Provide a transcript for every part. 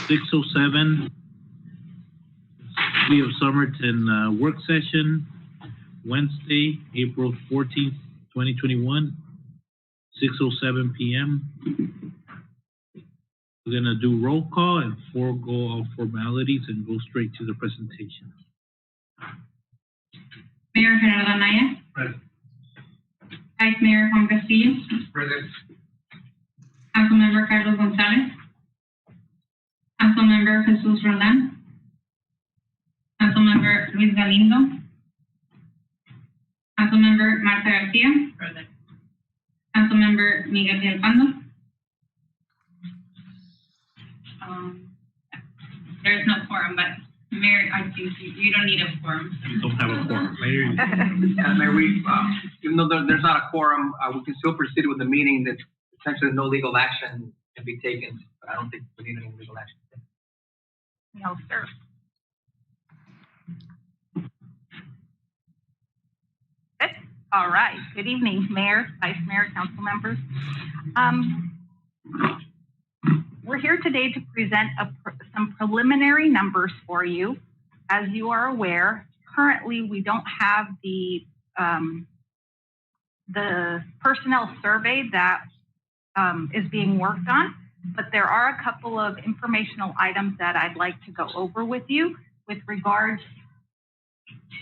6:07, City of Somerton work session, Wednesday, April 14th, 2021, 6:07 p.m. We're gonna do roll call and forego all formalities and go straight to the presentation. Mayor Gerardo Anaya. Present. Vice Mayor Juan Castillo. Present. Councilmember Carlos Gonzalez. Councilmember Jesus Roland. Councilmember Luis Galindo. Councilmember Marta Garcia. Present. Councilmember Miguel Villalpando. There's no quorum, but Mayor, I think you don't need a quorum. You don't have a quorum. Mayor, Yeah, Mayor, even though there's not a quorum, we can still proceed with the meeting. That essentially no legal action can be taken, but I don't think we need any legal action. No, sir. Good. All right. Good evening, Mayor, Vice Mayor, Council members. We're here today to present some preliminary numbers for you. As you are aware, currently we don't have the personnel survey that is being worked on, but there are a couple of informational items that I'd like to go over with you with regards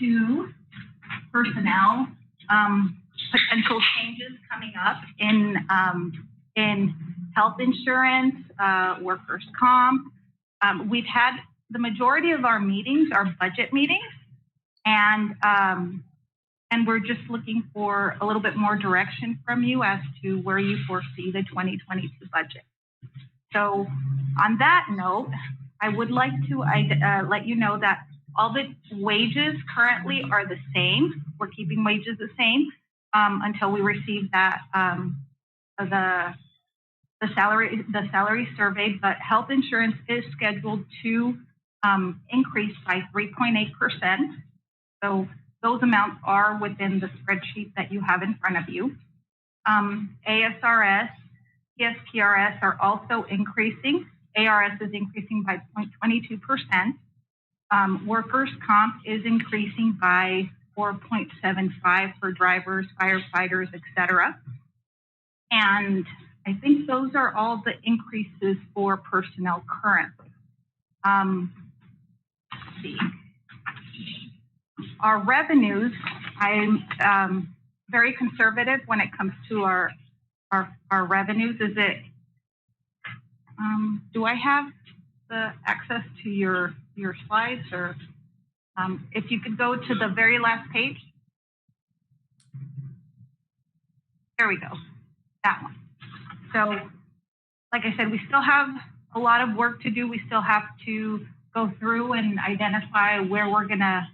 to personnel, potential changes coming up in health insurance, workers' comp. We've had the majority of our meetings are budget meetings, and we're just looking for a little bit more direction from you as to where you foresee the 2022 budget. So on that note, I would like to let you know that all the wages currently are the same. We're keeping wages the same until we receive that the salary survey, but health insurance is scheduled to increase by 3.8%. So those amounts are within the spreadsheet that you have in front of you. ASRS, PSPRS are also increasing. ARS is increasing by 0.22%. Workers' comp is increasing by 4.75 for drivers, firefighters, etc. And I think those are all the increases for personnel currently. Let's see. Our revenues, I'm very conservative when it comes to our revenues. Is it, do I have the access to your slides, or if you could go to the very last page? There we go, that one. So, like I said, we still have a lot of work to do. We still have to go through and identify where we're gonna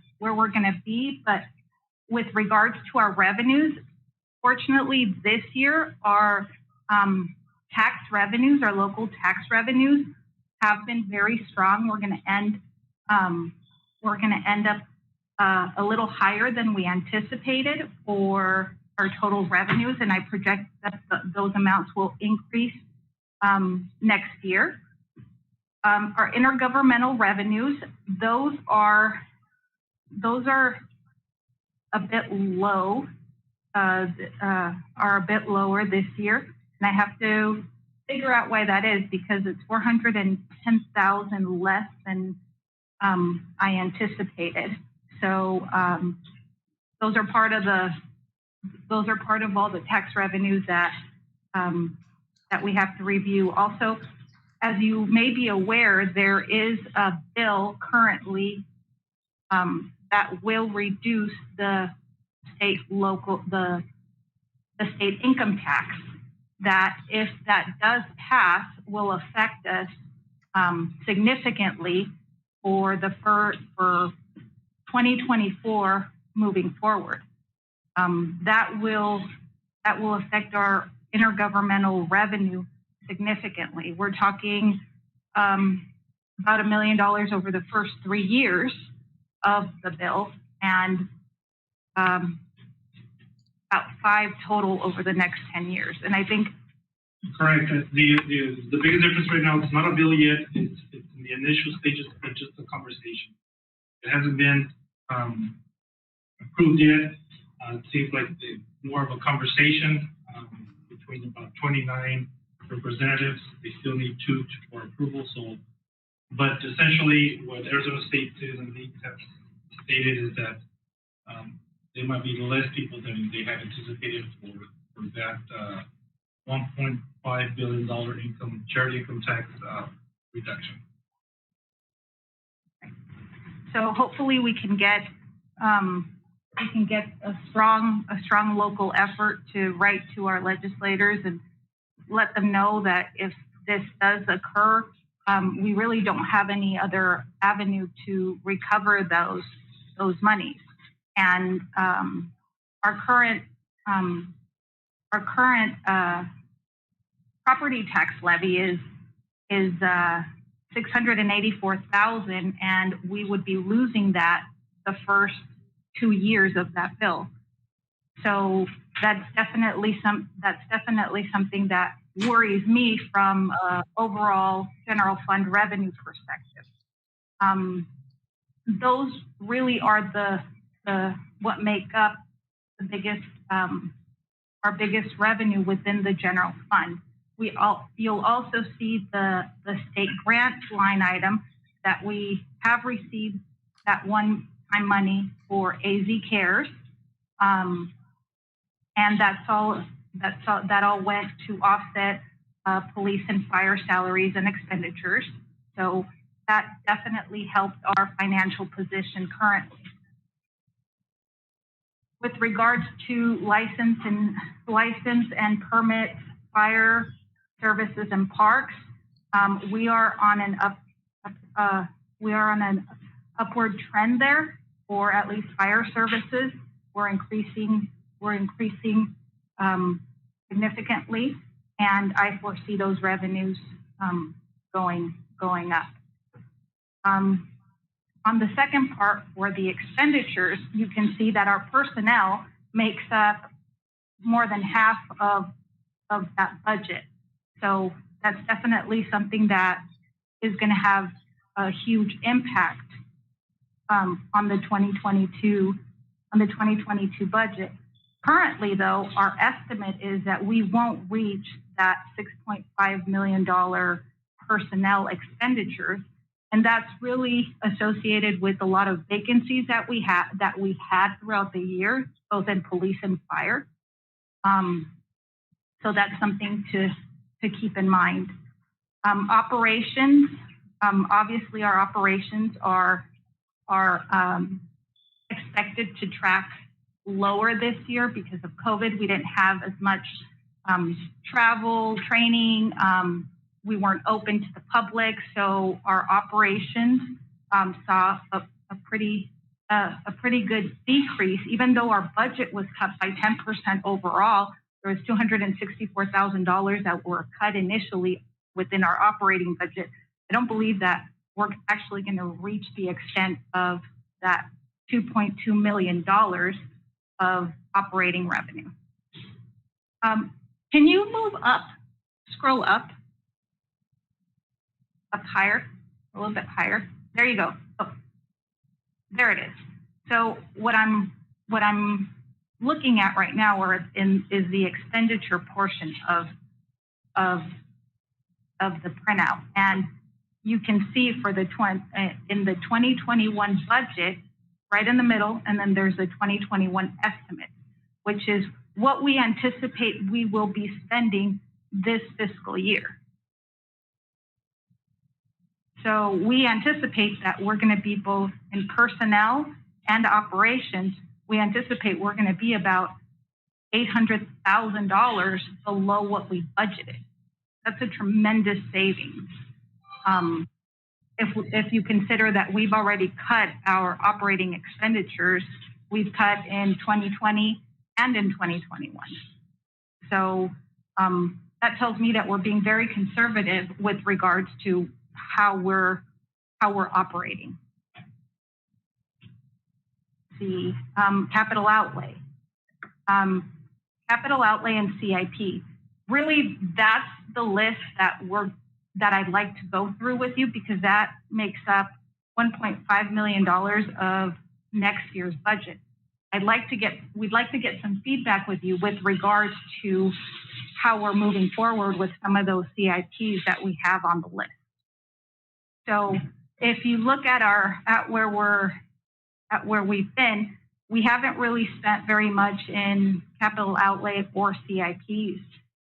be. But with regards to our revenues, fortunately, this year our tax revenues, our local tax revenues, have been very strong. We're gonna end up a little higher than we anticipated for our total revenues, and I project that those amounts will increase next year. Our intergovernmental revenues, those are a bit low, are a bit lower this year, and I have to figure out why that is, because it's 410,000 less than I anticipated. So those are part of all the tax revenues that we have to review. Also, as you may be aware, there is a bill currently that will reduce the state income tax. That, if that does pass, will affect us significantly for 2024 moving forward. That will affect our intergovernmental revenue significantly. We're talking about $1 million over the first 3 years of the bill, and about 5 total over the next 10 years. And I think Correct. The biggest difference right now, it's not a bill yet. It's in the initial stages of just a conversation. It hasn't been approved yet. It seems like more of a conversation between about 29 representatives. They still need 2 for approval. So, but essentially, what Arizona State Citizen League have stated is that there might be less people than they had anticipated for that $1.5 billion charity income tax reduction. So hopefully we can get a strong local effort to write to our legislators and let them know that if this does occur, we really don't have any other avenue to recover those monies. And our current property tax levy is $684,000, and we would be losing that the first 2 years of that bill. So that's definitely something that worries me from overall general fund revenue perspective. Those really are what make up the biggest our biggest revenue within the general fund. You'll also see the state grant line item that we have received that one-time money for AZ Cares, and that all went to offset police and fire salaries and expenditures. So that definitely helped our financial position currently. With regards to license and permit fire services and parks, we are on an upward trend there for at least fire services. We're increasing significantly, and I foresee those revenues going up. On the second part, for the expenditures, you can see that our personnel makes up more than half of that budget. So that's definitely something that is going to have a huge impact on the 2022 budget. Currently, though, our estimate is that we won't reach that $6.5 million personnel expenditures, and that's really associated with a lot of vacancies that we had throughout the year, both in police and fire. So that's something to keep in mind. Operations, obviously our operations are expected to track lower this year because of COVID. We didn't have as much travel, training. We weren't open to the public, so our operations saw a pretty good decrease. Even though our budget was cut by 10% overall, there was $264,000 that were cut initially within our operating budget. I don't believe that we're actually going to reach the extent of that $2.2 million of operating revenue. Can you move up, scroll up higher, a little bit higher? There you go. Oh, there it is. So what I'm looking at right now is the expenditure portion of the printout, and you can see for in the 2021 budget, right in the middle, and then there's a 2021 estimate, which is what we anticipate we will be spending this fiscal year. So we anticipate that we're going to be both in personnel and operations. We anticipate we're going to be about $800,000 below what we budgeted. That's a tremendous savings. If you consider that we've already cut our operating expenditures, we've cut in 2020 and in 2021. So that tells me that we're being very conservative with regards to how we're operating. See, capital outlay and CIP. really, that's the list that I'd like to go through with you, because that makes up $1.5 million of next year's budget. We'd like to get some feedback with you with regards to how we're moving forward with some of those CIPs that we have on the list. So if you look at where we've been, we haven't really spent very much in capital outlay or CIPs.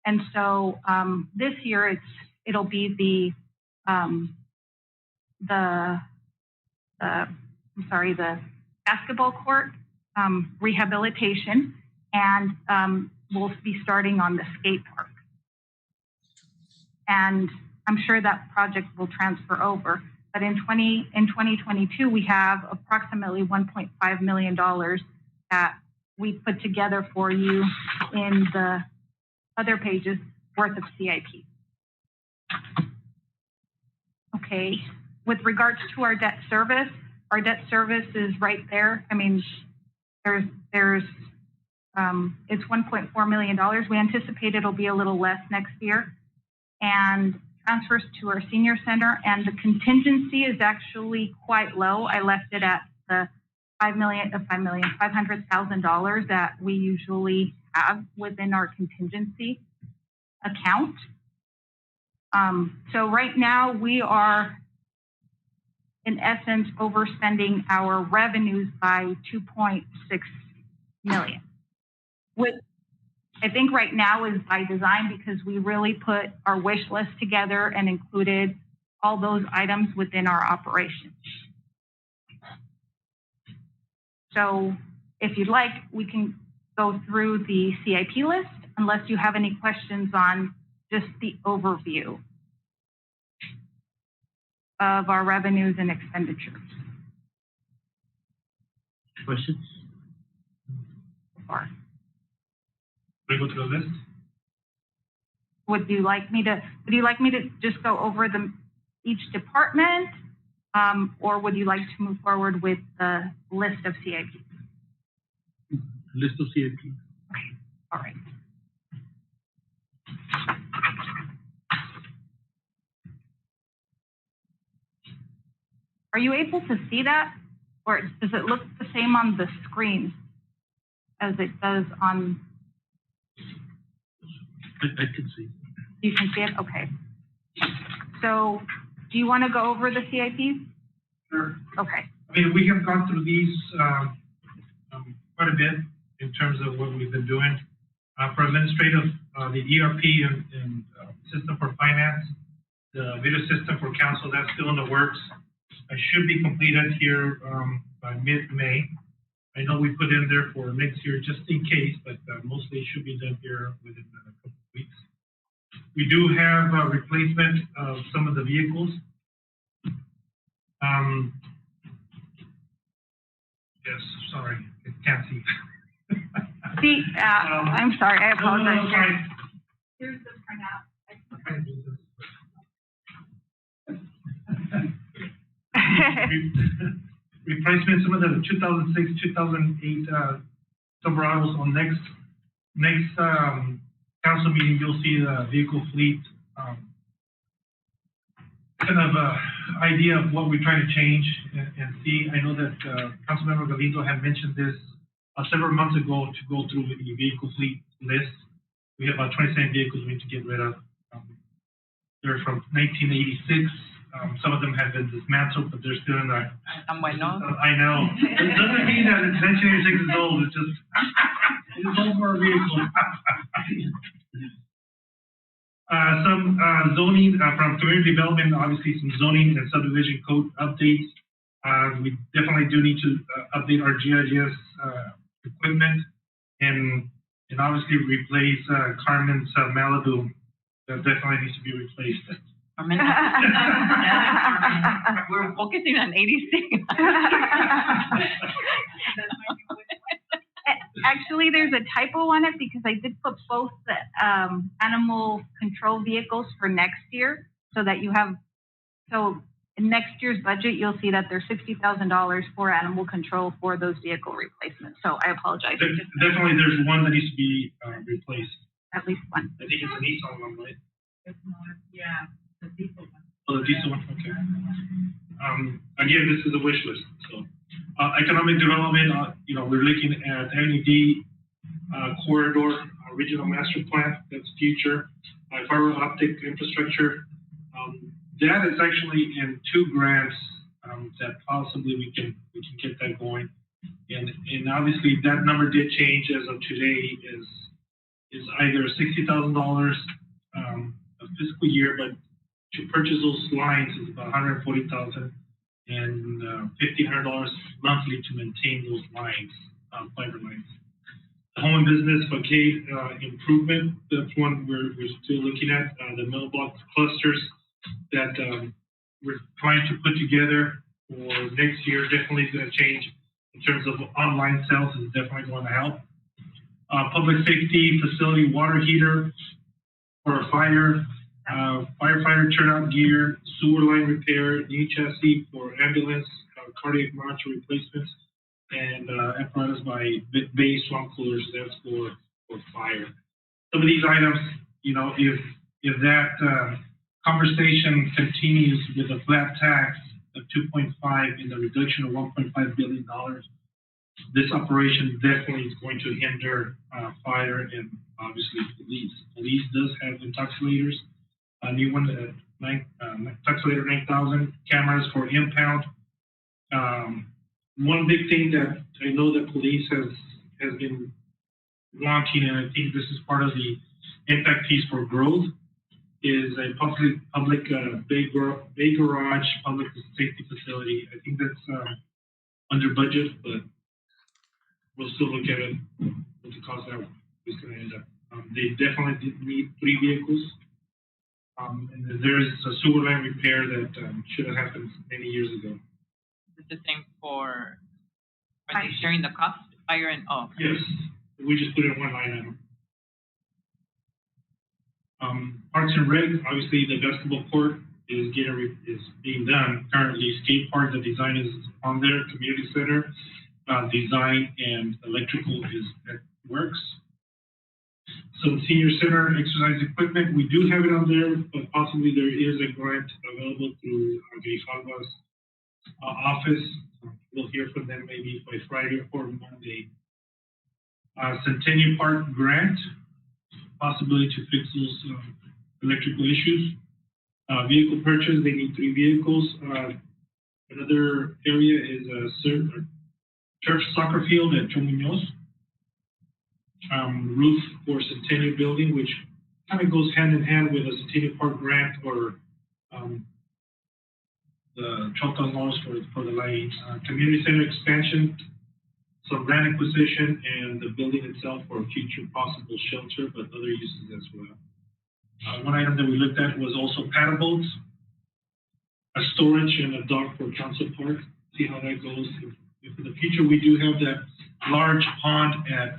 And so this year it'll be the basketball court rehabilitation, and we'll be starting on the skate park. And I'm sure that project will transfer over. But in 2022, we have approximately $1.5 million that we put together for you in the other pages worth of CIP. Okay, with regards to our debt service is right there. I mean, it's $1.4 million. We anticipate it'll be a little less next year. And transfers to our senior center, and the contingency is actually quite low. I left it at the $500,000 that we usually have within our contingency account. So right now we are, in essence, overspending our revenues by $2.6 million, which I think right now is by design, because we really put our wish list together and included all those items within our operations. So if you'd like, we can go through the CIP list, unless you have any questions on just the overview of our revenues and expenditures. Questions? Or We go to the list. would you like me to just go over each department, or would you like to move forward with the list of CIPs? List of CIP. Okay, all right. Are you able to see that, or does it look the same on the screen as it does on? I can see. You can see it? Okay. So do you want to go over the CIPs? Sure. Okay. I mean, we have gone through these quite a bit in terms of what we've been doing. For administrative, the ERP and system for finance, the video system for council, that's still in the works. It should be completed here by mid-May. I know we put in there for next year just in case, but mostly it should be done here within a couple of weeks. We do have a replacement of some of the vehicles. Yes, sorry, I can't see. See, I'm sorry, I apologize. No, fine. Here's the printout. Replacement, some of the 2006, 2008 Silverados on next council meeting, you'll see the vehicle fleet kind of idea of what we're trying to change and see. I know that Councilmember Galindo had mentioned this several months ago to go through the vehicle fleet list. We have about 27 vehicles we need to get rid of. They're from 1986. Some of them have been dismantled, but they're still in the. I know. It doesn't mean that 1986 is old. It's just it's old for a vehicle. Some zoning from community development, obviously some zoning and subdivision code updates. We definitely do need to update our GIS equipment and obviously replace Carmen's Malibu. That definitely needs to be replaced. We're focusing on 86. Actually, there's a typo on it because I did put both the animal control vehicles for next year, so that you have, so in next year's budget, you'll see that there's $60,000 for animal control for those vehicle replacements. So I apologize. Definitely, there's one that needs to be replaced. at least one. I think it's a Nissan one, right? Yeah, the diesel one. Oh, the diesel one, okay. Again, this is a wish list, so. Economic development, we're looking at Avenue corridor, regional master plan, that's future. Fiber optic infrastructure, that is actually in 2 grants, that possibly we can get that going. And obviously that number did change as of today, is either $60,000 a fiscal year, but to purchase those lines is about $140,000 and $1,500 monthly to maintain those lines, fiber lines. The home and business facade improvement, that's one we're still looking at. The mailbox clusters that we're trying to put together for next year definitely is going to change in terms of online sales, is definitely going to help. Public safety facility water heater for a fire, firefighter turnout gear, sewer line repair, new chassis for ambulance, cardiac monitor replacements, and apparatus by bay swamp coolers, that's for fire. Some of these items, if that conversation continues with a flat tax of 2.5 and the reduction of $1.5 billion, this operation definitely is going to hinder fire and obviously police. Police does have intoxicators, a new one, intoxicator 9000 cameras for impound. One big thing that I know that police has been launching, and I think this is part of the impact piece for growth, is a public bay garage, public safety facility. I think that's under budget, but we'll still look at it, what the cost that is going to end up. They definitely did need 3 vehicles. And then there's a sewer line repair that should have happened many years ago. Is it the same for, are they sharing the cost? Fire and, oh. Yes, we just put it in one line item. Parks and Rec, obviously the basketball court is being done currently. Skate park, the design is on there. Community center, design and electrical that works. So senior center exercise equipment, we do have it on there, but possibly there is a grant available through Grijalva's office. We'll hear from them maybe by Friday or Monday. Centennial Park grant, possibility to fix those electrical issues. Vehicle purchase, they need 3 vehicles. Another area is a turf soccer field at Chomuños. Roof for Centennial building, which kind of goes hand in hand with a Centennial Park grant or the $12,000 for the lighting. Community center expansion, some land acquisition, and the building itself for future possible shelter, but other uses as well. One item that we looked at was also paddle boats, a storage and a dock for Council Park. See how that goes. If in the future we do have that large pond at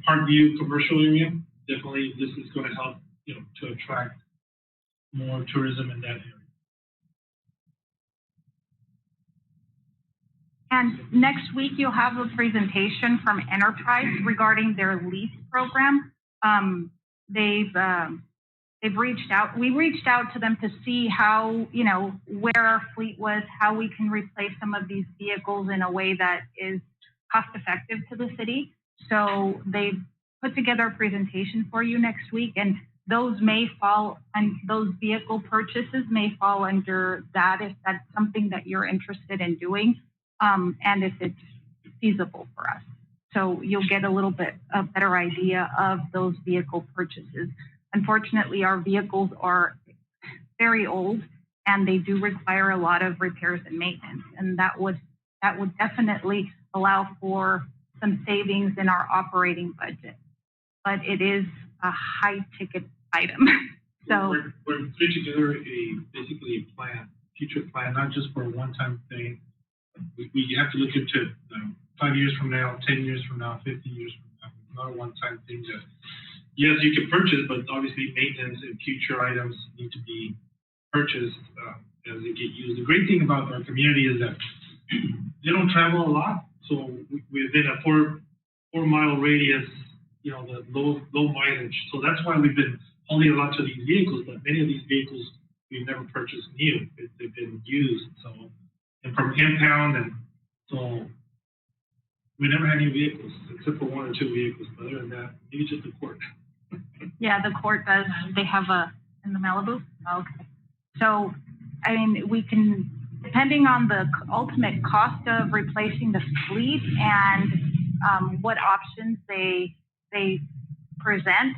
Parkview commercial area, definitely this is going to help, to attract more tourism in that area. And next week, you'll have a presentation from Enterprise regarding their lease program. They've reached out. We reached out to them to see how, where our fleet was, how we can replace some of these vehicles in a way that is cost effective to the city. So they've put together a presentation for you next week, and those may fall, and those vehicle purchases may fall under that if that's something that you're interested in doing. And if it's feasible for us. So you'll get a better idea of those vehicle purchases. Unfortunately, our vehicles are very old and they do require a lot of repairs and maintenance. And that would definitely allow for some savings in our operating budget. But it is a high ticket item. So we're putting together basically a plan, future plan, not just for a one-time thing. We have to look into 5 years from now, 10 years from now, 15 years from now. It's not a one-time thing that, yes, you can purchase, but obviously maintenance and future items need to be purchased as they get used. The great thing about our community is that they don't travel a lot. So within a 4 mile radius, you know, the low mileage. So that's why we've been holding a lot to these vehicles, but many of these vehicles we've never purchased new. They've been used, so, and from impound, and so we never had new vehicles, except for one or two vehicles. But other than that, maybe just the court. Yeah, the court does. They have in the Malibu? Okay. So, I mean, we can, depending on the ultimate cost of replacing the fleet and what options they present,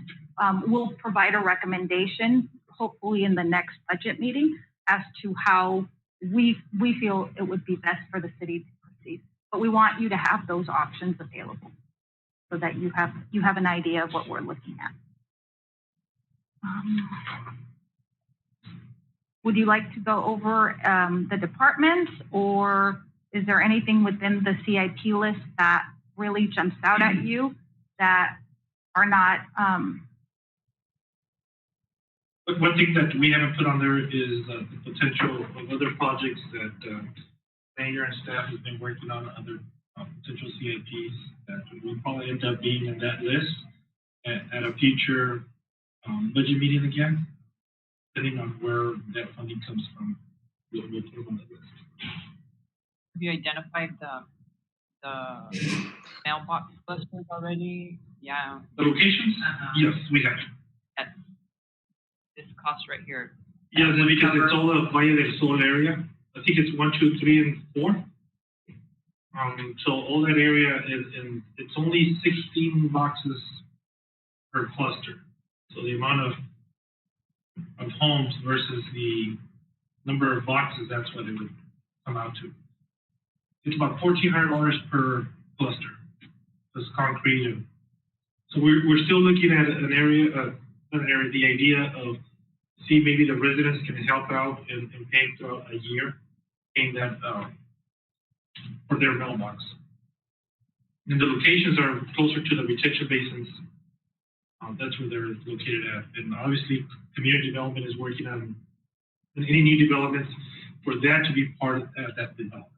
we'll provide a recommendation, hopefully in the next budget meeting, as to how we feel it would be best for the city to proceed. But we want you to have those options available so that you have an idea of what we're looking at. Would you like to go over the departments, or is there anything within the CIP list that really jumps out at you that are not? But one thing that we haven't put on there is the potential of other projects that mayor and staff has been working on, other potential CIPs that will probably end up being in that list at a future budget meeting again, depending on where that funding comes from. We'll put them on the list. Have you identified the mailbox clusters already? Yeah. The locations? Yes, we have. At this cost right here. Yes, because it's all a Valle del Sol area. I think it's 1, 2, 3, and 4. So all that area is it's only 16 boxes per cluster. So the amount of homes versus the number of boxes, that's what it would come out to. It's about $1,400 per cluster. That's concrete. And so we're still looking at the idea of see maybe the residents can help out and paying throughout a year, paying that for their mailbox. And the locations are closer to the retention basins. That's where they're located at. And obviously, community development is working on any new developments for that to be part of that development.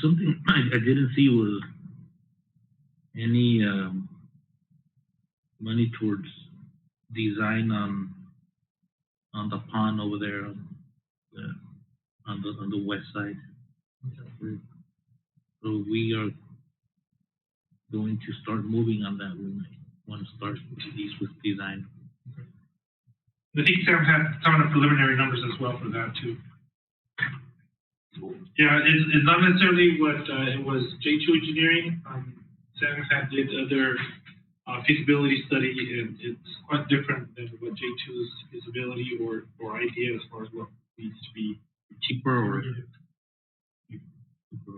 Something I didn't see was any money towards design on the pond over there on the west side. So we are going to start moving on that. We might want to start at least with design. I think Sam had kind of preliminary numbers as well for that too. Yeah, it's not necessarily what it was J2 engineering. Sam had did other feasibility study, and it's quite different than what J2's feasibility or idea as far as what needs to be Cheaper or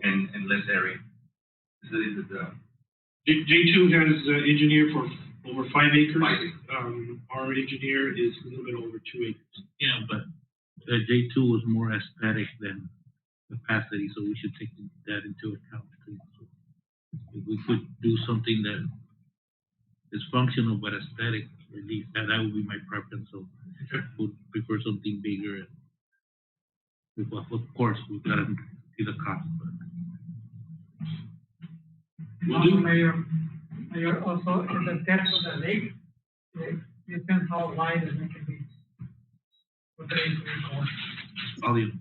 and less area. So this is the J2 has engineered for over 5 acres. 5 acres. Our engineer is a little bit over 2 acres. yeah, but J2 was more aesthetic than capacity, so we should take that into account too. So if we could do something that is functional but aesthetic, at least that would be my preference. So I would prefer something bigger. Well, of course, we've got to see the cost. But We'll do. Mayor, also in the depth of the lake, it depends how wide the lake can be. What the lake will go. volume.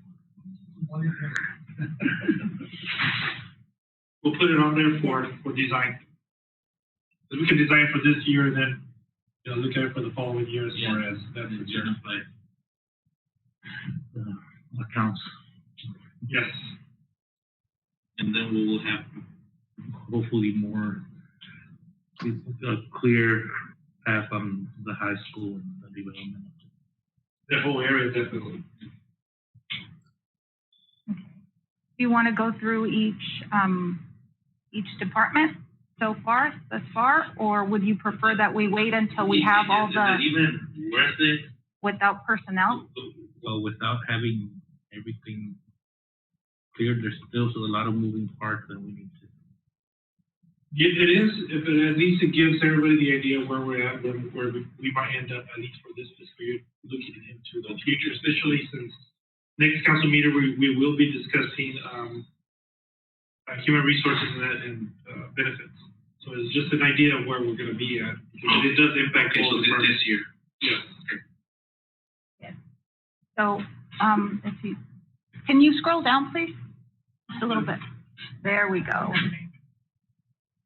We'll put it on there for design. So we can design for this year and then look at it for the following year as far as that's concerned. Accounts. Yes. And then we will have hopefully more a clear path on the high school and the development. The whole area definitely. Do you want to go through each department thus far, or would you prefer that we wait until we have all Is it even worth it? without personnel? Well, without having everything cleared, there's still a lot of moving parts that we need to. It is, if it, at least it gives everybody the idea where we're at, where we might end up, at least for this fiscal year, looking into the future, especially since next council meeting, we will be discussing human resources and benefits. So it's just an idea of where we're going to be at, because it does impact Okay, all so the departments. this year. Yes. So, let's see. Can you scroll down, please? Just a little bit. There we go.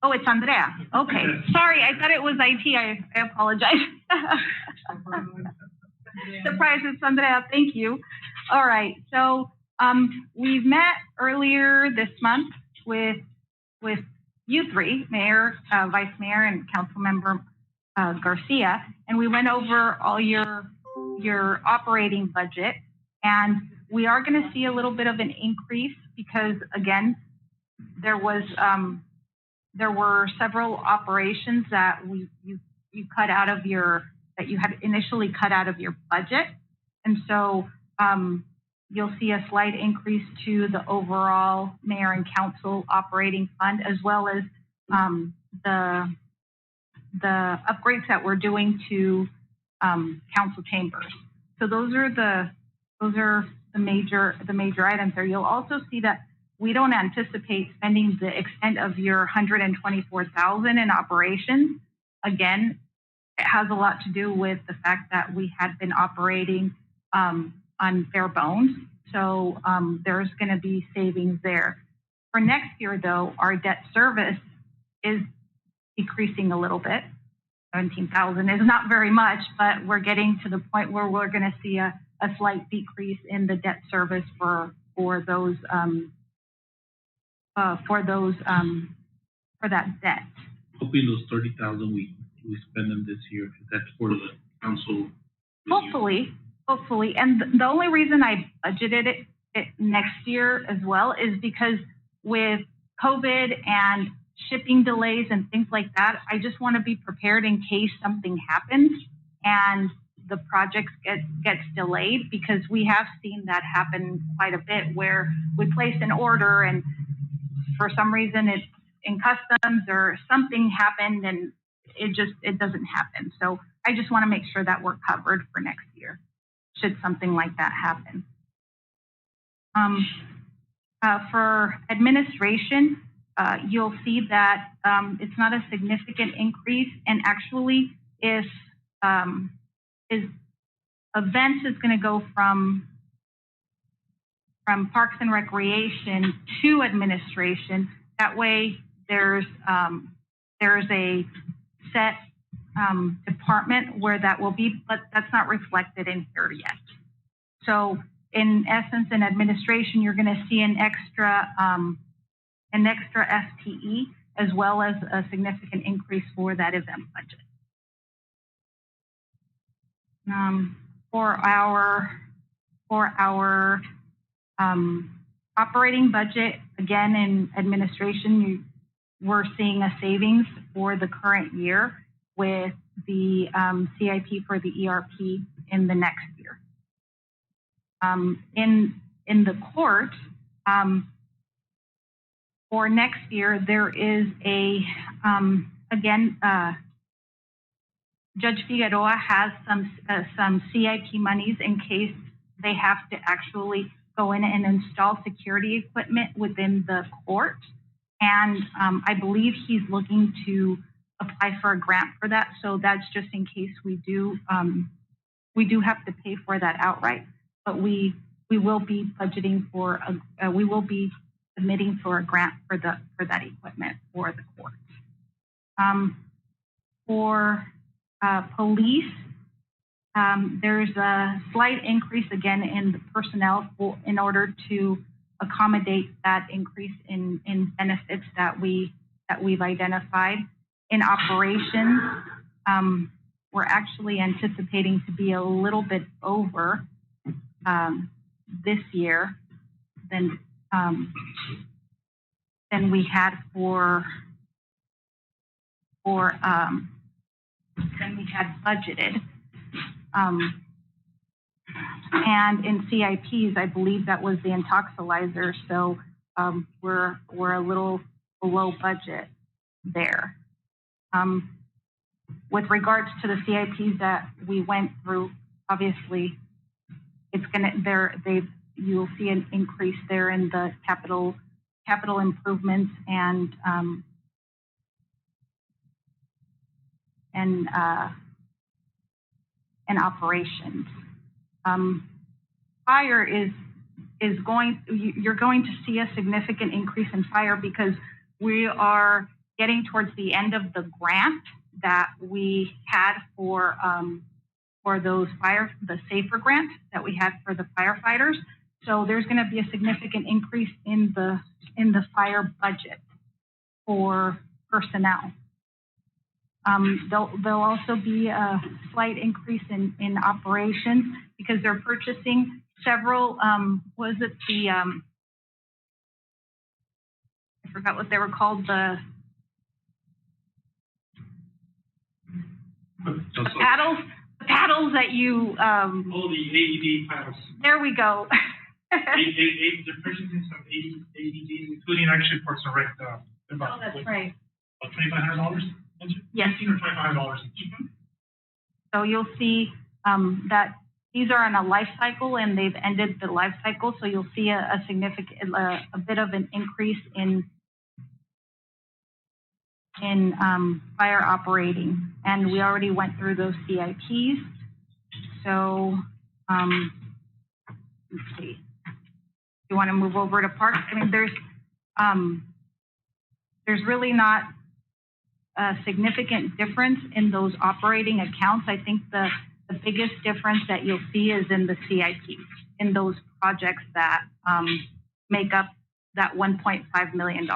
Oh, it's Andrea. Okay. Sorry, I thought it was IT. I apologize. Surprise, it's Andrea. Thank you. All right. So, we've met earlier this month with you three, Mayor, Vice Mayor, and Councilmember Garcia, and we went over all your operating budget, and we are going to see a little bit of an increase because, again, there were several operations that you cut out of that you had initially cut out of your budget, and so you'll see a slight increase to the overall mayor and council operating fund, as well as the upgrades that we're doing to council chambers. So those are the major items there. You'll also see that we don't anticipate spending the extent of your 124,000 in operations. Again, it has a lot to do with the fact that we had been operating on bare bones. So there's going to be savings there. For next year, though, our debt service is decreasing a little bit. 17,000 is not very much, but we're getting to the point where we're going to see a slight decrease in the debt service for that debt. Hoping those 30,000 we spend them this year. That's for the council. Hopefully. And the only reason I budgeted it next year as well is because with COVID and shipping delays and things like that, I just want to be prepared in case something happens and the project gets delayed, because we have seen that happen quite a bit where we place an order and for some reason it's in customs or something happened and it doesn't happen. So I just want to make sure that we're covered for next year should something like that happen. For administration, you'll see that it's not a significant increase, and actually if events is going to go from Parks and Recreation to administration. That way there's a set department where that will be, but that's not reflected in here yet. So in essence, in administration, you're going to see an extra FTE, as well as a significant increase for that event budget. For our operating budget, again in administration, we're seeing a savings for the current year with the CIP for the ERP in the next year. In the court, for next year, there is Judge Figueroa has some CIP monies in case they have to actually go in and install security equipment within the court. And I believe he's looking to apply for a grant for that. So that's just in case we do have to pay for that outright. But we will be budgeting for we will be submitting for a grant for that equipment for the court. For police, there's a slight increase again in the personnel in order to accommodate that increase in benefits that we've identified. In operations, we're actually anticipating to be a little bit over this year than we had than we had budgeted. And in CIPs, I believe that was the intoxilizer, so we're a little below budget there. With regards to the CIPs that we went through, obviously, it's gonna you'll see an increase there in the capital capital improvements and operations. Fire you're going to see a significant increase in fire because we are getting towards the end of the grant that we had for the SAFER grant that we had for the firefighters. So there's going to be a significant increase in the fire budget for personnel. There'll also be a slight increase in operations because they're purchasing several, I forgot what they were called, the paddles that you, Oh, the AED paddles. there we go. They're purchasing some AEDs, including actually for some rec, Oh, that's right. About $2,500? Yes. $1,500 or $2,500 each. So you'll see that these are in a life cycle and they've ended the life cycle. So you'll see a significant, a bit of an increase in fire operating. And we already went through those CIPs. So let's see. You want to move over to parks? I mean, there's really not a significant difference in those operating accounts. I think the biggest difference that you'll see is in the CIP, in those projects that make up that $1.5 million.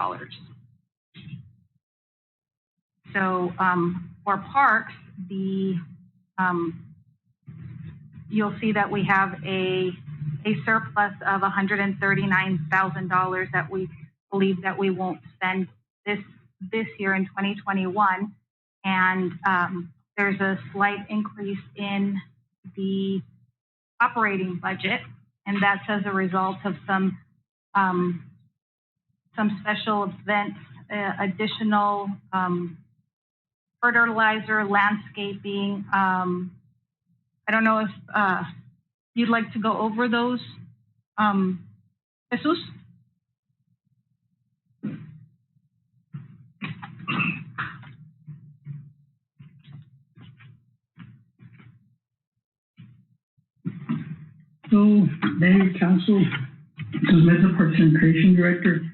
So for parks, you'll see that we have a surplus of $139,000 that we believe that we won't spend this year in 2021, and there's a slight increase in the operating budget, and that's as a result of some special events, additional fertilizer, landscaping. I don't know if you'd like to go over those, Jesus? So, Mayor, Council, this is Mesa Parks and Recreation Director.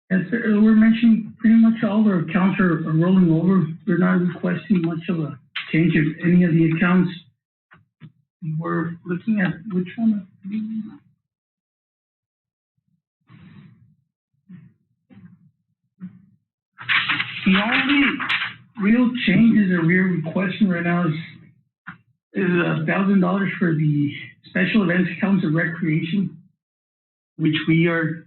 As we're mentioning, pretty much all our accounts are rolling over. We're not requesting much of a change of any of the accounts. We're looking at which one? The only real changes that we're requesting right now is $1,000 for the special events accounts of recreation, which we are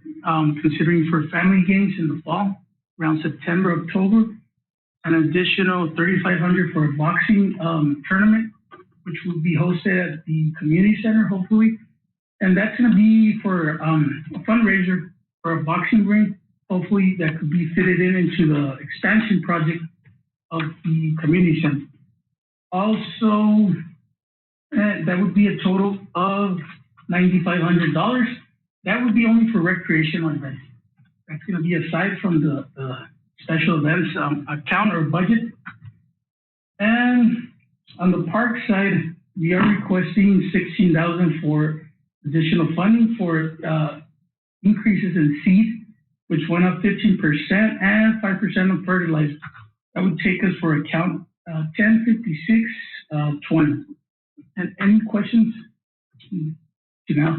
considering for family games in the fall, around September, October. An additional $3,500 for a boxing tournament, which will be hosted at the community center, hopefully. And that's going to be for a fundraiser for a boxing ring, hopefully that could be fitted into the expansion project of the community center. Also, that would be a total of $9,500. That would be only for recreational events. That's going to be aside from the special events account or budget. And on the park side, we are requesting $16,000 for additional funding for increases in seed, which went up 15%, and 5% on fertilizer. That would take us for account 105620. And any questions? Now,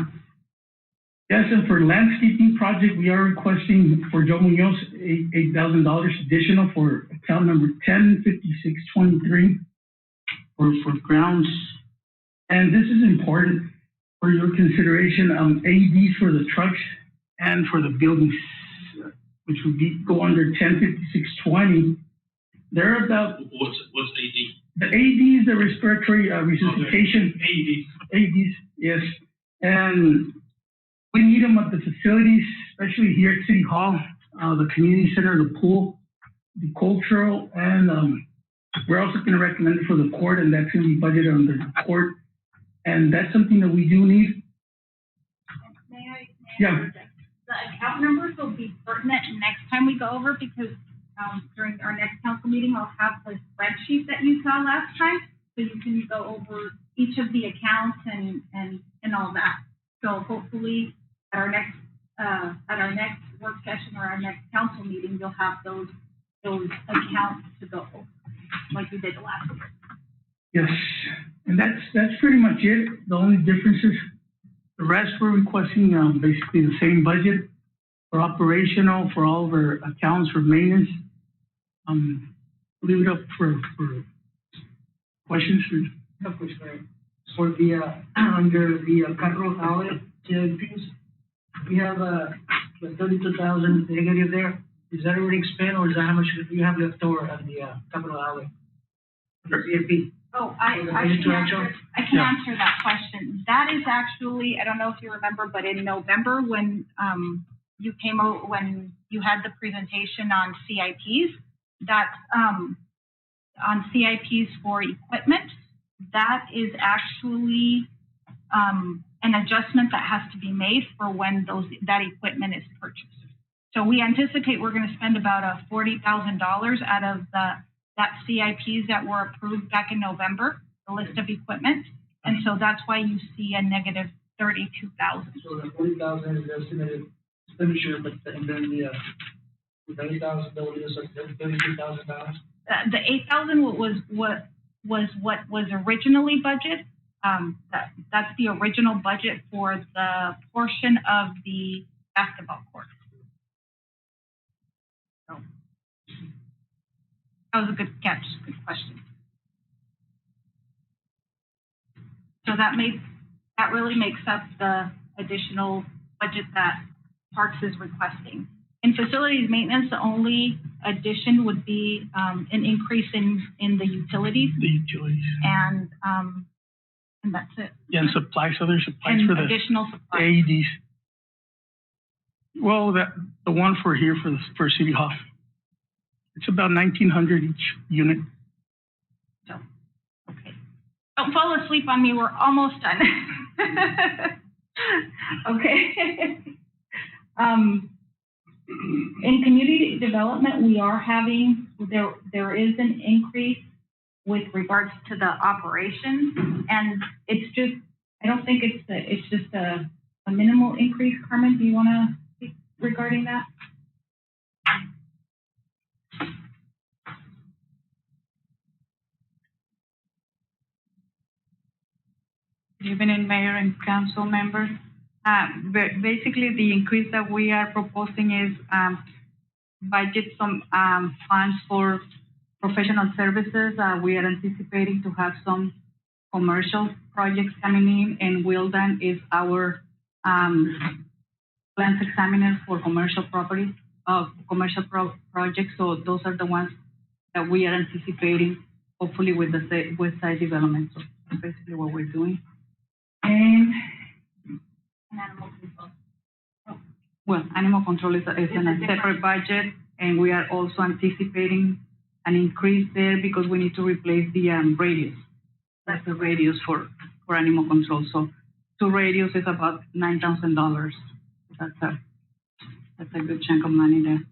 yes, and for landscaping project, we are requesting for Joe Munoz $8,000 additional for account number 105623 for grounds. And this is important for your consideration. AEDs for the trucks and for the buildings, which would go under 105620. They're about. What's AD? The AED is the respiratory resuscitation. AEDs, yes. And we need them at the facilities, especially here at City Hall, the community center, the pool, the cultural, and we're also going to recommend it for the court, and that's going to be budgeted under the court. And that's something that we do need. May I Yeah. the account numbers will be pertinent next time we go over because during our next council meeting, I'll have the spreadsheet that you saw last time, so you can go over each of the accounts and all that. So hopefully at our next work session or our next council meeting, you'll have those accounts to go over, like we did the last year. Yes, and that's pretty much it. The only difference is the rest we're requesting basically the same budget for operational for all of our accounts for maintenance. Leave it up for questions. For the, under the capital outlay, CIPs, we have the 32,000 negative there. Is that already spent or is that how much you have left over on the capital outlay? For CIP? Oh, I can answer that question. That is actually, I don't know if you remember, but in November when you came out, when you had the presentation on CIPs, that's on CIPs for equipment, that is actually an adjustment that has to be made for when that equipment is purchased. So we anticipate we're going to spend about $40,000 out of that CIPs that were approved back in November, the list of equipment, and so that's why you see a negative 32,000. So the 40,000 is estimated expenditure, but and then the 8,000 that was $32,000. The 8,000 was what was originally budgeted. That's the original budget for the portion of the basketball court. So that was a good catch, good question. So that really makes up the additional budget that Parks is requesting. In facilities maintenance, the only addition would be an increase in the utilities. The utilities. And that's it. Yeah, and supplies, other supplies and for the additional supplies. AEDs. Well, the one for here for City Hall. It's about 1,900 each unit. So, okay. Don't fall asleep on me. We're almost done. Okay. In community development, we are having there is an increase with regards to the operations, and it's just I don't think it's just a minimal increase. Carmen, do you want to speak regarding that? Good evening, Mayor and Council members. Basically, the increase that we are proposing is budget some funds for professional services. We are anticipating to have some commercial projects coming in, and Wildan is our plans examiner for commercial properties, projects. So those are the ones that we are anticipating, hopefully with the West Side development. So that's basically what we're doing. And animal control. Well, animal control is in a separate budget, and we are also anticipating an increase there because we need to replace the radios. That's the radios for animal control. So 2 radios is about $9,000. That's a good chunk of money there.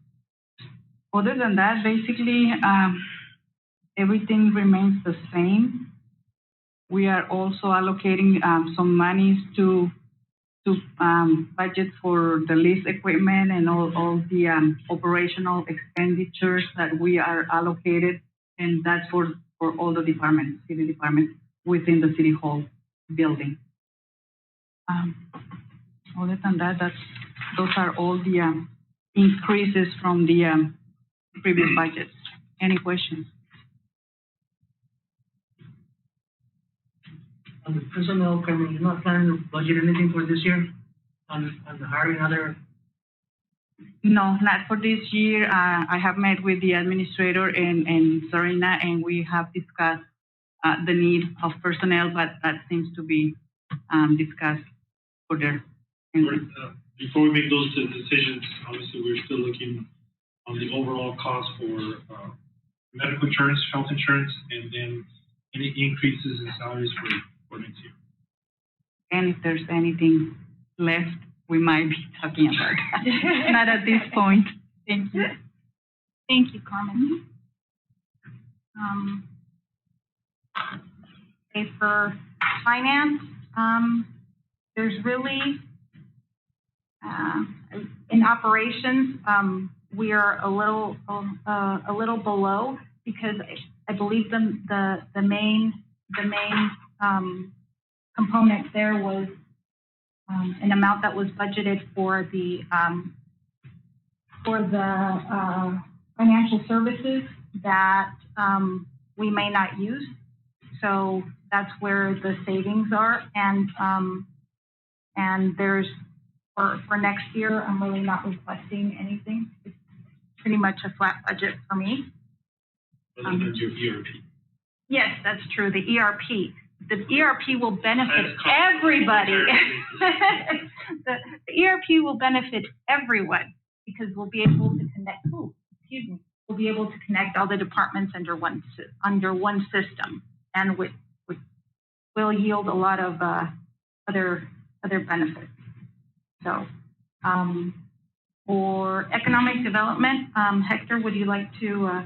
Other than that, basically everything remains the same. We are also allocating some monies to budget for the lease equipment and all the operational expenditures that we are allocated, and that's for all the departments, city departments within the City Hall building. Other than that, those are all the increases from the previous budgets. Any questions? On the personnel, Carmen, you're not planning to budget anything for this year on hiring other? No, not for this year. I have met with the administrator and Serena, and we have discussed the need of personnel, but that seems to be discussed further. Before we make those decisions, obviously we're still looking on the overall cost for medical insurance, health insurance, and then any increases in salaries for next year. And if there's anything left we might be talking about that. Not at this point. Thank you. Thank you, Carmen. Okay, for finance, there's really, in operations, we are a little below because I believe the main component there was an amount that was budgeted for the financial services that we may not use. So that's where the savings are. And there's, for next year, I'm really not requesting anything. It's pretty much a flat budget for me. Other than your ERP. Yes, that's true, the ERP. The ERP will benefit everybody. The ERP will benefit everyone because we'll be able to connect, we'll be able to connect all the departments under one system, and will yield a lot of other benefits. So, for economic development, Hector, would you like to?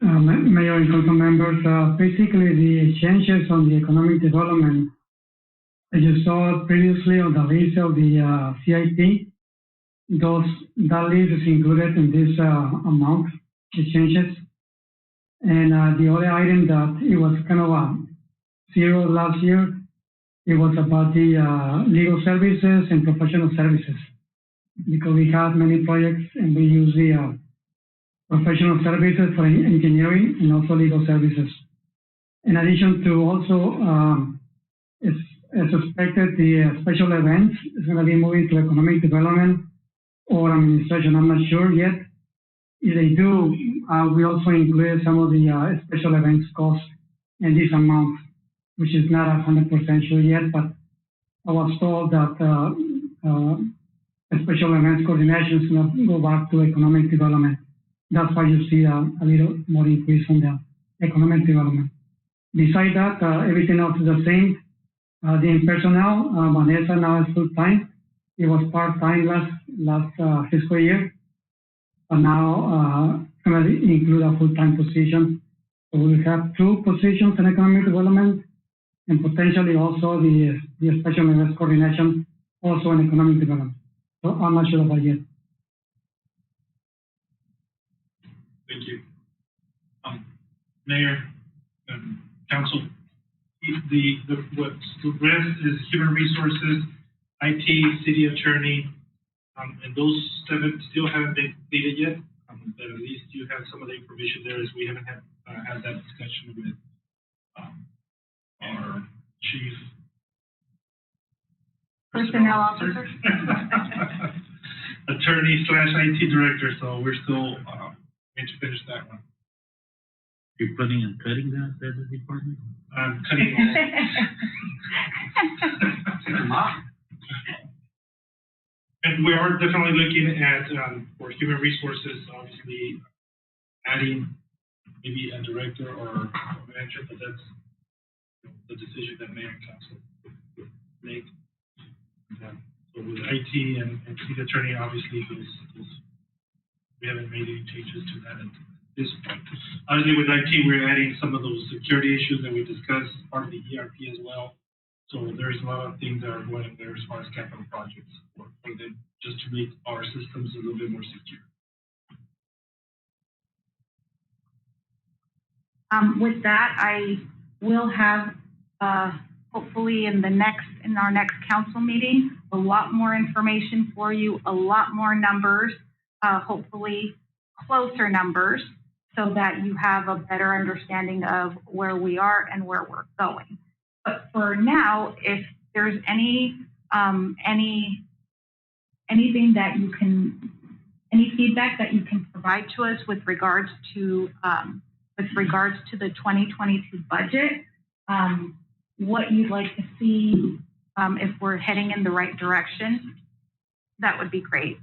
Mayor and council members, basically the changes on the economic development, as you saw previously on the list of the CIP, that list is included in this amount, the changes. And the other item that it was kind of zero last year, it was about the legal services and professional services, because we have many projects and we use the professional services for engineering and also legal services. In addition to also, as expected, the special events is going to be moving to economic development or administration. I'm not sure yet. If they do, we also include some of the special events costs in this amount, which is not 100% sure yet, but I was told that special events coordination is going to go back to economic development. That's why you see a little more increase on the economic development. Besides that, everything else is the same. The personnel, Vanessa now is full-time. It was part-time last fiscal year, but now going to include a full-time position. So we have 2 positions in economic development and potentially also the special events coordination also in economic development. So I'm not sure about yet. Thank you. Mayor, Council, the rest is human resources, IT, city attorney, and those 7 still haven't been completed yet. But at least you have some of the information there, as we haven't had that discussion with our chief Personnel officer. Attorney/IT director. So we're still going to finish that one. You're planning on cutting that department? I'm cutting all. And we are definitely looking at, for human resources, obviously adding maybe a director or a manager, but that's the decision that mayor and council would make. So with IT and city attorney, obviously, we haven't made any changes to that at this point. Obviously, with IT, we're adding some of those security issues that we discussed, part of the ERP as well. So there's a lot of things that are going in there as far as capital projects for them, just to make our systems a little bit more secure. With that, I will have hopefully in our next council meeting a lot more information for you, a lot more numbers, hopefully closer numbers, so that you have a better understanding of where we are and where we're going. But for now, if there's any feedback that you can provide to us with regards to the 2022 budget, what you'd like to see, if we're heading in the right direction, that would be great.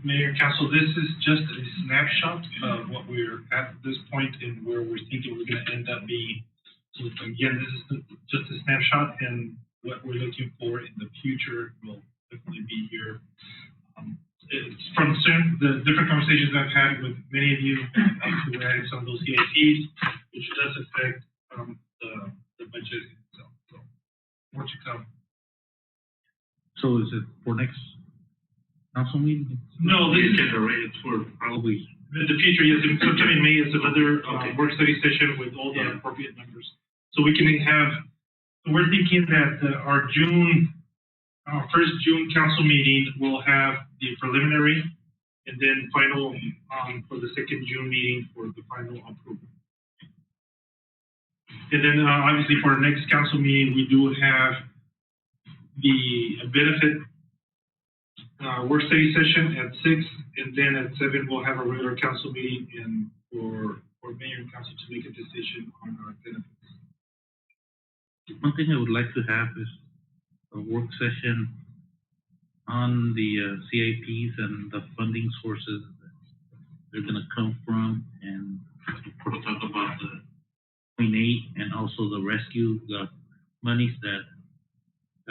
Mayor and Council, this is just a snapshot of what we're at this point and where we're thinking we're going to end up being. So again, this is just a snapshot, and what we're looking for in the future will definitely be here. It's from the different conversations I've had with many of you, who were adding some of those CIPs, which does affect the budget itself. So more to come. So is it for next council meeting? No, this is it's for probably. the future. Yes, sometime in May is another work study session with all the appropriate members. So we can have. We're thinking that our first June council meeting will have the preliminary, and then final for the second June meeting for the final approval. And then obviously for our next council meeting, we do have the benefit work study session at 6, and then at 7 we'll have a regular council meeting and for mayor and council to make a decision on our benefits. One thing I would like to have is a work session on the CIPs and the funding sources that they're going to come from, and of course talk about the Clean 8 and also the rescue monies that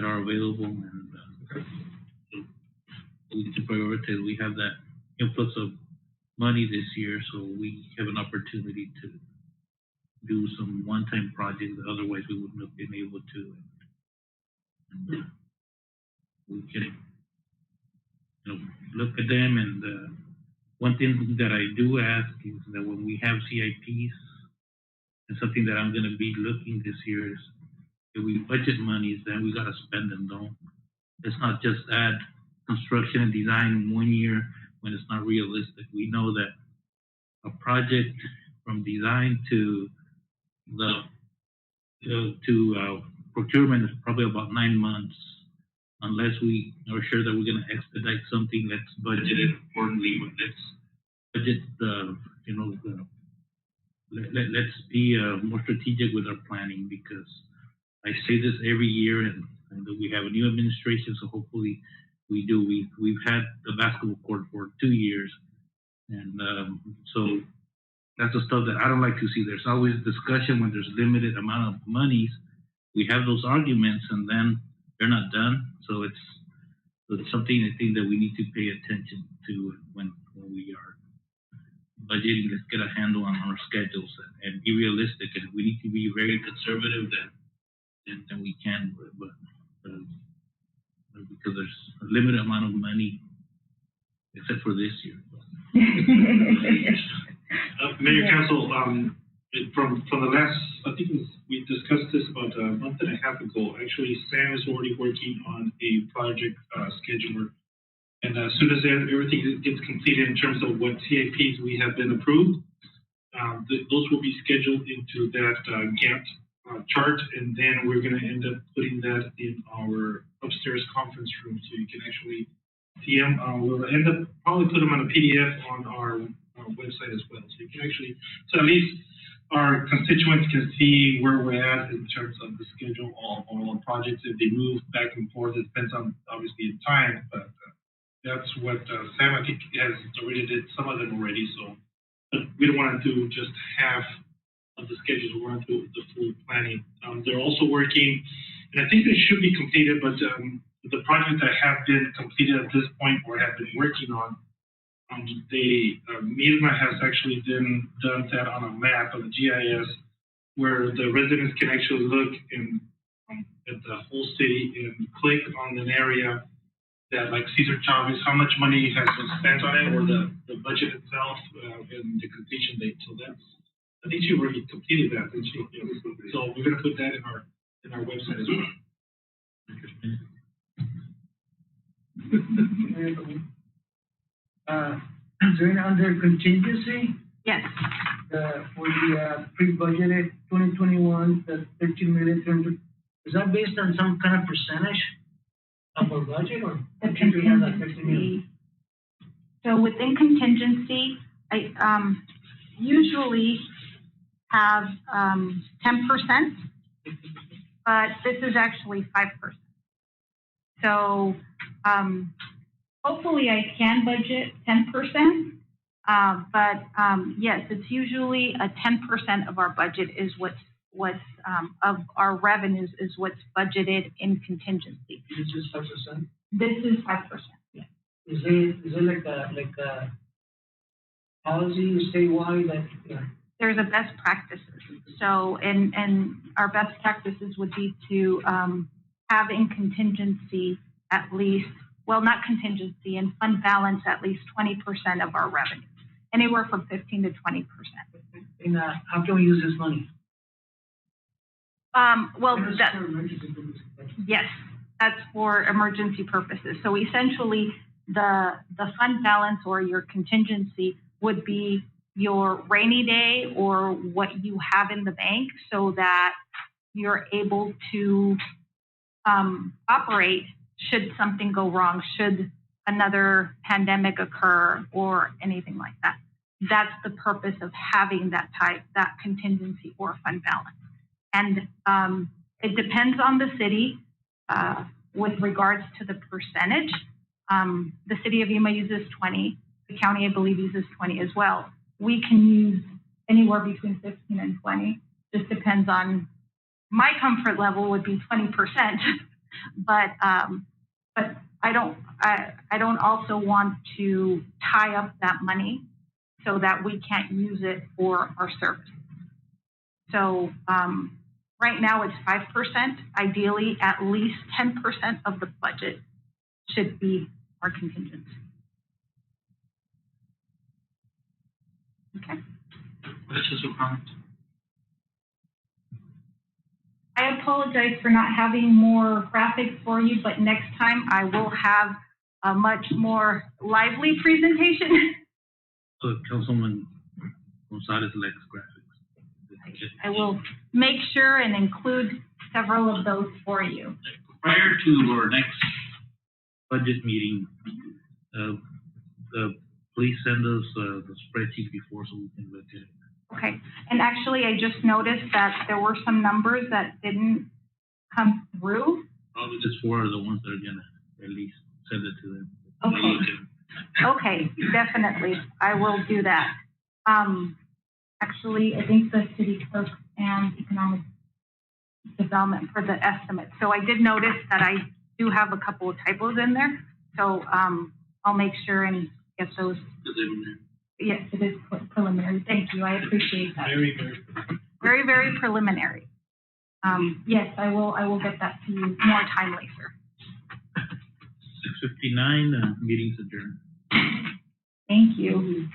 are available, and so we need to prioritize. We have that influx of money this year, so we have an opportunity to do some one-time projects that otherwise we wouldn't have been able to. And, we can, look at them. And one thing that I do ask is that when we have CIPs, and something that I'm going to be looking this year is, if we budget monies, then we got to spend them. Don't. Let's not just add construction and design in 1 year when it's not realistic. We know that a project from design to procurement is probably about 9 months, unless we are sure that we're going to expedite something that's budgeted accordingly. But let's budget let's be more strategic with our planning, because I say this every year, and we have a new administration, so hopefully we do. We've had the basketball court for 2 years, and so that's the stuff that I don't like to see. There's always discussion when there's limited amount of monies. We have those arguments, and then they're not done. So it's something I think that we need to pay attention to when we are budgeting. Let's get a handle on our schedules and be realistic. And if we need to be very conservative, then we can. But because there's a limited amount of money, except for this year. Mayor, Council, from the last, I think we discussed this about a month and a half ago. Actually, Sam is already working on a project scheduler, and as soon as everything gets completed in terms of what CIPs we have been approved, those will be scheduled into that Gantt chart, and then we're going to end up putting that in our upstairs conference room, so you can actually see them. We'll end up probably put them on a PDF on our website as well, so you can actually, so at least our constituents can see where we're at in terms of the schedule of all the projects. If they move back and forth, it depends on obviously the time, but that's what Sam, I think, has already did some of them already. So, but we don't want to do just half of the schedules. We want to do the full planning. They're also working, and I think they should be completed, but the projects that have been completed at this point or have been working on, Mirna has actually done that on a map of the GIS, where the residents can actually look at the whole city and click on an area that, like Cesar Chavez, how much money has been spent on it, or the budget itself, and the completion date. So that's, I think she already completed that, didn't she? Yeah. So we're going to put that in our website as well. During under contingency, Yes. for the pre-budgeted 2021, the 13,300,000, is that based on some kind of percentage of our budget, or The should we have that 13 million? contingency. So within contingency, I usually have 10%, but this is actually 5%. So hopefully I can budget 10%. Yes, it's usually a 10% of our budget is what's of our revenues is what's budgeted in contingency. This is 5%? This is 5%. Yeah. Is it like a policy statewide that, There's a best practices. So, and our best practices would be to have in contingency at least, well, not contingency, in fund balance at least 20% of our revenues, anywhere from 15 to 20%. and how can we use this money? Well, yes, that's for emergency purposes. So essentially, the fund balance or your contingency would be your rainy day or what you have in the bank, so that you're able to operate should something go wrong, should another pandemic occur or anything like that. That's the purpose of having that contingency or fund balance. And it depends on the city with regards to the percentage. The city of Yuma uses 20. The county, I believe, uses 20 as well. We can use anywhere between 15 and 20. Just depends on, my comfort level would be 20%. But I don't also want to tie up that money so that we can't use it for our services. So right now it's 5%. Ideally, at least 10% of the budget should be our contingency. Okay. Questions or comments? I apologize for not having more graphics for you, but next time I will have a much more lively presentation. So Councilman Gonzalez likes graphics. I will make sure and include several of those for you. Prior to our next budget meeting, please send us the spreadsheet before so we can look at it. Okay, and actually I just noticed that there were some numbers that didn't come through. Probably just four are the ones that are gonna at least send it to them. Okay. Okay, definitely, I will do that. Actually, I think the city clerk and economic development for the estimate. So I did notice that I do have a couple of typos in there. So I'll make sure and get those. Yes, it is preliminary. Thank you. I appreciate that. Very, very. Very, very preliminary. Yes, I will get that to you more timely, sir. 6:59. Meeting's adjourned. Thank you.